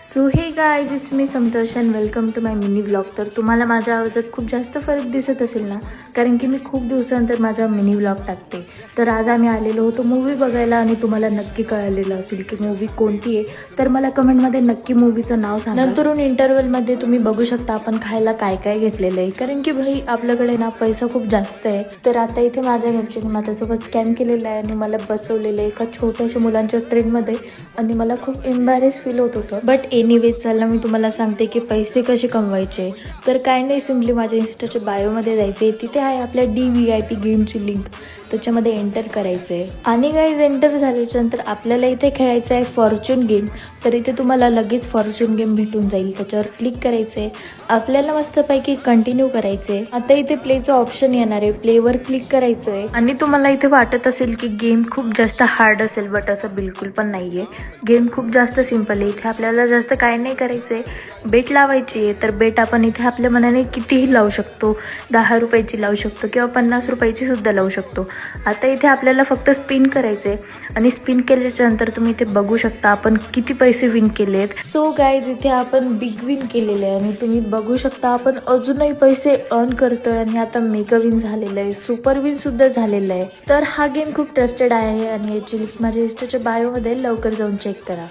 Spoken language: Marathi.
So hey guys it's me Santosh and welcome to my mini vlog. तर तुम्हाला माझ्या आवाजात खूप जास्त फरक दिसत असेल ना, कारण की मी खूप दिवसानंतर माझा मिनी व्लॉग टाकते. तर आज आम्ही आलेलो होतो मूवी बघायला आणि तुम्हाला नक्की कळलेलं असेल की मूवी कोणती आहे. तर मला कमेंटमध्ये नक्की मूवीचं नाव सांगा. नंतरून इंटरवलमध्ये तुम्ही बघू शकता आपण खायला काय काय घेतलेलं आहे, कारण की भाई आपल्याकडे ना पैसा खूप जास्त आहे. तर आता इथे माझ्या घरच्यांनी माझ्यासोबत स्कॅम केलेला आहे आणि मला बसवलेलं आहे एका छोट्याशा मुलांच्या ट्रेनमध्ये आणि मला खूप एम्बॅरेस फील होत होतं. बट एनिवे चला मी तुम्हाला सांगते की पैसे कसे कमवायचे. तर काय नाही, सिम्पली माझ्या इंस्टाच्या बायोमध्ये जायचे, तिथे आहे आपल्या DVIP गेमची लिंक, त्याच्यामध्ये एंटर करायचं आहे आणि गाईज एंटर झाल्याच्या नंतर आपल्याला इथे खेळायचं आहे फॉर्च्यून गेम. तर इथे तुम्हाला लगेच फॉर्च्यून गेम भेटून जाईल, त्याच्यावर क्लिक करायचं आहे. आपल्याला मस्तपैकी कंटिन्यू करायचं आहे. आता इथे प्लेचं ऑप्शन येणार आहे, प्लेवर क्लिक करायचं आहे आणि तुम्हाला इथे वाटत असेल की गेम खूप जास्त हार्ड असेल, बट असं बिलकुल पण नाही आहे. गेम खूप जास्त सिम्पल आहे. इथे आपल्याला जास्त काय नाही करायचं आहे, बेट लावायची आहे. तर बेट आपण इथे आपल्या मनाने कितीही लावू शकतो, 10 रुपयाची लावू शकतो किंवा 50 रुपयाची सुद्धा लावू शकतो. आता इथे आपल्याला फक्त स्पिन करायचे आणि स्पिन केल्याच्या नंतर तुम्ही इथे बघू शकता आपण किती पैसे विन केलेत. सो गाईज इथे आपण बिग विन केलेले आहे आणि तुम्ही बघू शकता आपण अजूनही पैसे अर्न करतोय आणि आता मेगा विन झालेलं आहे, सुपर विन सुद्धा झालेलं आहे. तर हा गेम खूप ट्रस्टेड आहे आणि याची लिंक माझ्या इंस्टाच्या बायोमध्ये लवकर जाऊन चेक करा.